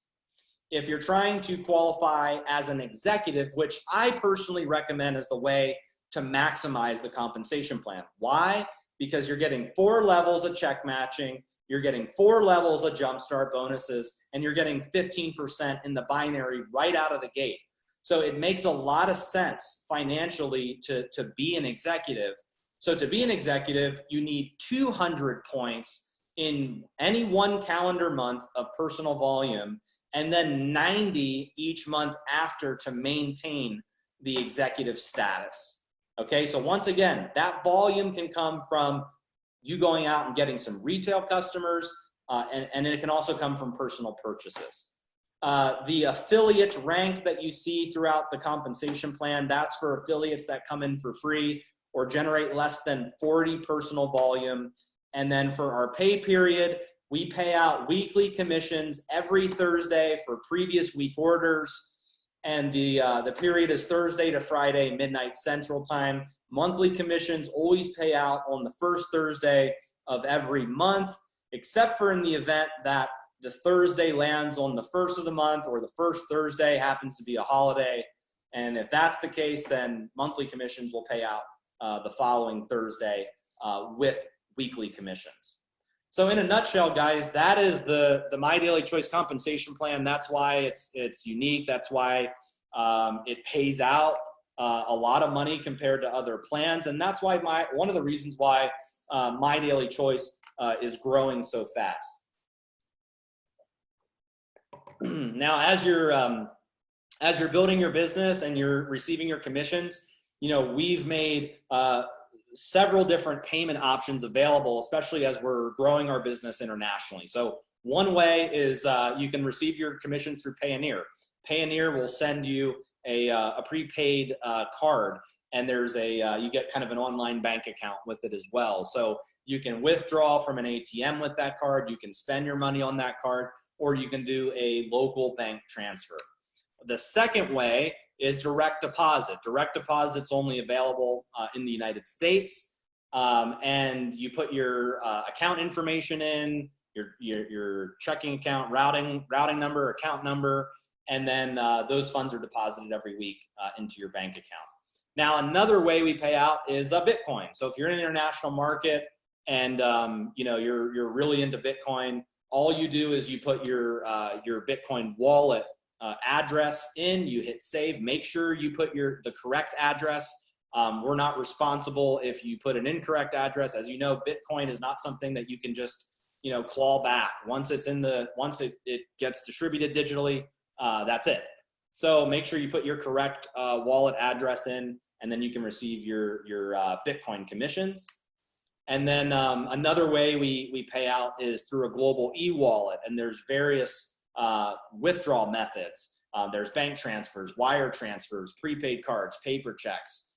if you're trying to qualify as an executive, which I personally recommend as the way to maximize the compensation plan. Why? Because you're getting 4 levels of check matching, you're getting 4 levels of jumpstart bonuses, and you're getting 15% in the binary right out of the gate. So it makes a lot of sense financially to be an executive. So to be an executive, you need 200 points in any one calendar month of personal volume, and then 90 each month after to maintain the executive status. Okay, so once again, that volume can come from you going out and getting some retail customers, and it can also come from personal purchases. The affiliate rank that you see throughout the compensation plan, that's for affiliates that come in for free or generate less than 40 personal volume. And then for our pay period, we pay out weekly commissions every Thursday for previous week orders. And the period is Thursday to Friday, midnight Central Time. Monthly commissions always pay out on the first Thursday of every month, except for in the event that the Thursday lands on the first of the month or the first Thursday happens to be a holiday. And if that's the case, then monthly commissions will pay out the following Thursday with weekly commissions. So in a nutshell, guys, that is the My Daily Choice compensation plan. That's why it's unique. That's why it pays out a lot of money compared to other plans. And that's why one of the reasons why My Daily Choice is growing so fast. Now, as you're building your business and you're receiving your commissions, we've made several different payment options available, especially as we're growing our business internationally. So one way is you can receive your commissions through Payoneer. Payoneer will send you a prepaid card, and there's you get kind of an online bank account with it as well. So you can withdraw from an ATM with that card, you can spend your money on that card, or you can do a local bank transfer. The second way is direct deposit. Direct deposit's only available in the United States, and you put your account information in, your checking account, routing number, account number, and then those funds are deposited every week into your bank account. Now, another way we pay out is Bitcoin. So if you're in an international market and you're really into Bitcoin, all you do is you put your Bitcoin wallet address in, you hit save, make sure you put the correct address. We're not responsible if you put an incorrect address. As you know, Bitcoin is not something that you can just, claw back. Once it gets distributed digitally, that's it. So make sure you put your correct wallet address in, and then you can receive your Bitcoin commissions. And then another way we pay out is through a global e-wallet, and there's various withdrawal methods. There's bank transfers, wire transfers, prepaid cards, paper checks.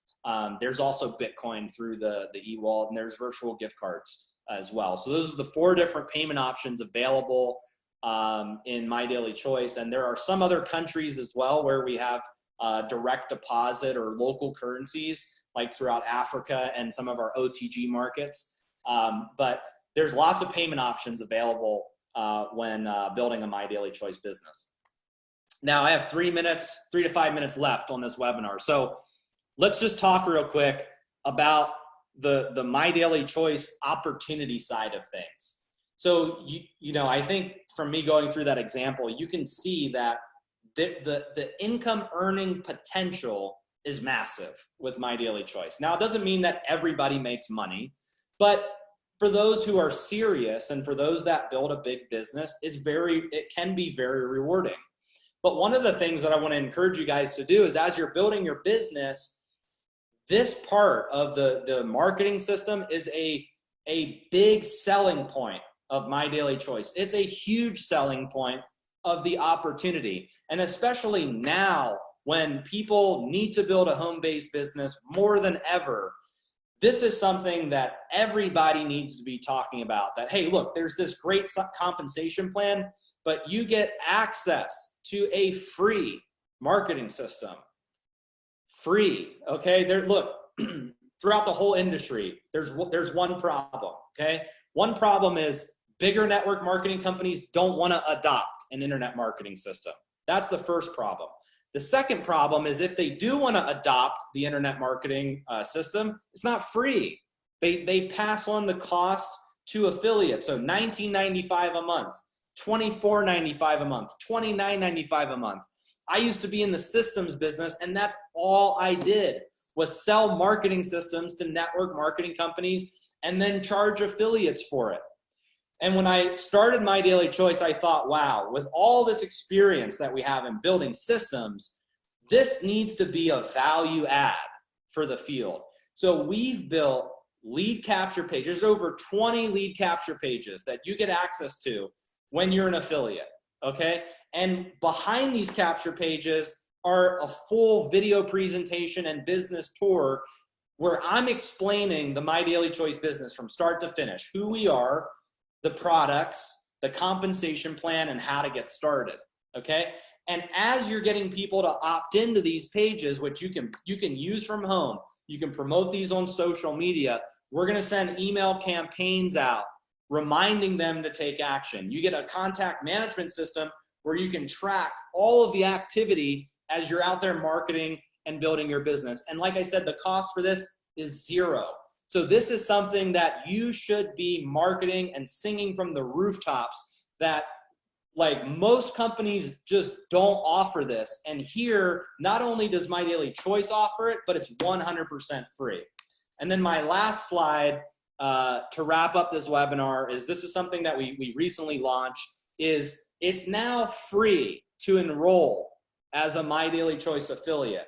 There's also Bitcoin through the e-wallet, and there's virtual gift cards as well. So those are the 4 different payment options available in My Daily Choice. And there are some other countries as well where we have direct deposit or local currencies, like throughout Africa and some of our OTG markets. But there's lots of payment options available when building a My Daily Choice business. Now, I have 3 to 5 minutes left on this webinar. So let's just talk real quick about the My Daily Choice opportunity side of things. So, I think from me going through that example, you can see that the income earning potential is massive with My Daily Choice. Now, it doesn't mean that everybody makes money, but for those who are serious and for those that build a big business, it can be very rewarding. But one of the things that I want to encourage you guys to do is, as you're building your business, this part of the marketing system is a big selling point of My Daily Choice. It's a huge selling point of the opportunity. And especially now when people need to build a home-based business more than ever, this is something that everybody needs to be talking about. That, hey, look, there's this great compensation plan, but you get access to a free marketing system. Free, okay? Look, throughout the whole industry, there's one problem, okay? One problem is bigger network marketing companies don't want to adopt an internet marketing system. That's the first problem. The second problem is if they do want to adopt the internet marketing system, it's not free. They pass on the cost to affiliates. So $19.95 a month, $24.95 a month, $29.95 a month. I used to be in the systems business, and that's all I did was sell marketing systems to network marketing companies and then charge affiliates for it. And when I started My Daily Choice, I thought, wow, with all this experience that we have in building systems, this needs to be a value add for the field. So we've built lead capture pages, over 20 lead capture pages that you get access to when you're an affiliate, okay? And behind these capture pages are a full video presentation and business tour where I'm explaining the My Daily Choice business from start to finish, who we are, the products, the compensation plan, and how to get started, okay? And as you're getting people to opt into these pages, which you can use from home, you can promote these on social media, we're gonna send email campaigns out reminding them to take action. You get a contact management system where you can track all of the activity as you're out there marketing and building your business. And like I said, the cost for this is zero. So this is something that you should be marketing and singing from the rooftops, that like most companies just don't offer this. And here, not only does My Daily Choice offer it, but it's 100% free. And then my last slide to wrap up this webinar is, this is something that we recently launched, is it's now free to enroll as a My Daily Choice affiliate.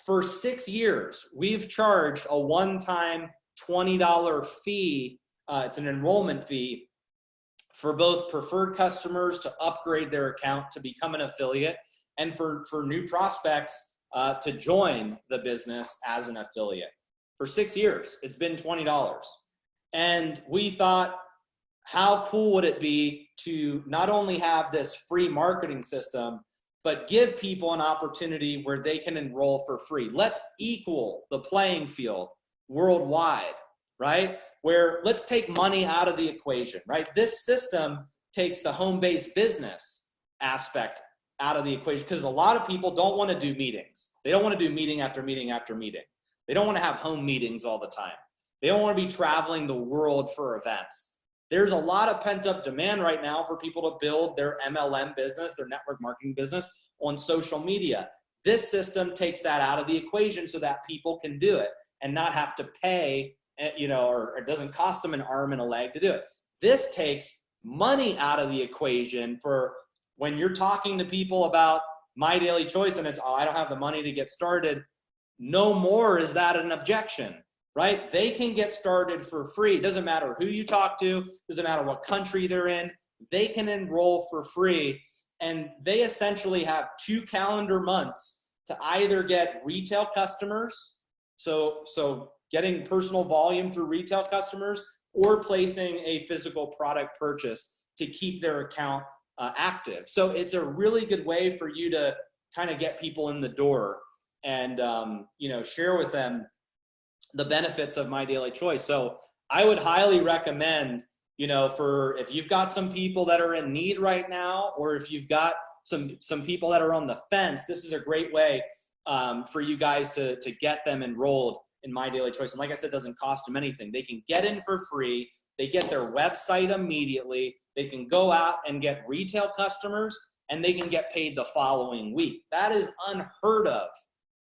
For 6 years, we've charged a one-time $20 fee. It's an enrollment fee for both preferred customers to upgrade their account to become an affiliate, and for new prospects to join the business as an affiliate. For 6 years, it's been $20. And we thought, how cool would it be to not only have this free marketing system, but give people an opportunity where they can enroll for free. Let's equal the playing field worldwide, right? Where let's take money out of the equation, right? This system takes the home-based business aspect out of the equation, because a lot of people don't want to do meetings. They don't want to do meeting after meeting after meeting. They don't want to have home meetings all the time. They don't want to be traveling the world for events. There's a lot of pent-up demand right now for people to build their MLM business, their network marketing business on social media. This system takes that out of the equation so that people can do it and not have to pay, or it doesn't cost them an arm and a leg to do it. This takes money out of the equation for when you're talking to people about My Daily Choice and it's, oh, I don't have the money to get started. No more is that an objection, right? They can get started for free. It doesn't matter who you talk to, doesn't matter what country they're in, they can enroll for free. And they essentially have 2 calendar months to either get retail customers, so getting personal volume through retail customers, or placing a physical product purchase to keep their account active. So it's a really good way for you to kind of get people in the door and share with them the benefits of My Daily Choice. So I would highly recommend, for if you've got some people that are in need right now, or if you've got some people that are on the fence, this is a great way for you guys to get them enrolled in My Daily Choice. And like I said, it doesn't cost them anything. They can get in for free. They get their website immediately. They can go out and get retail customers, and they can get paid the following week. That is unheard of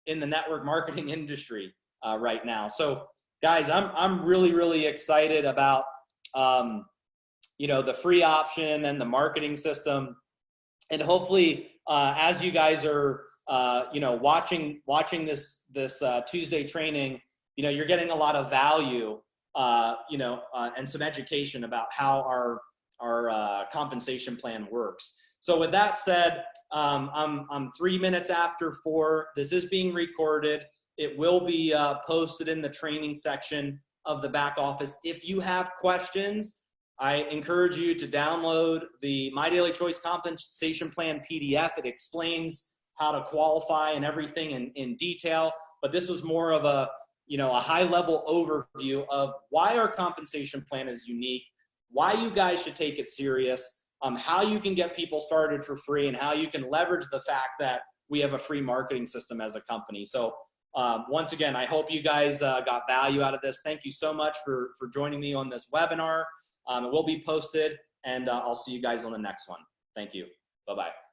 in the network marketing industry right now. So guys, I'm really, really excited about the free option and the marketing system. And hopefully as you guys are watching this Tuesday training, you're getting a lot of value and some education about how our compensation plan works. So with that said, I'm 3 minutes after 4. This is being recorded. It will be posted in the training section of the back office. If you have questions, I encourage you to download the My Daily Choice Compensation Plan PDF. It explains how to qualify and everything in detail. But this was more of a high-level overview of why our compensation plan is unique, why you guys should take it serious, how you can get people started for free and how you can leverage the fact that we have a free marketing system as a company. So once again, I hope you guys got value out of this. Thank you so much for joining me on this webinar. It will be posted, and I'll see you guys on the next one. Thank you. Bye-bye.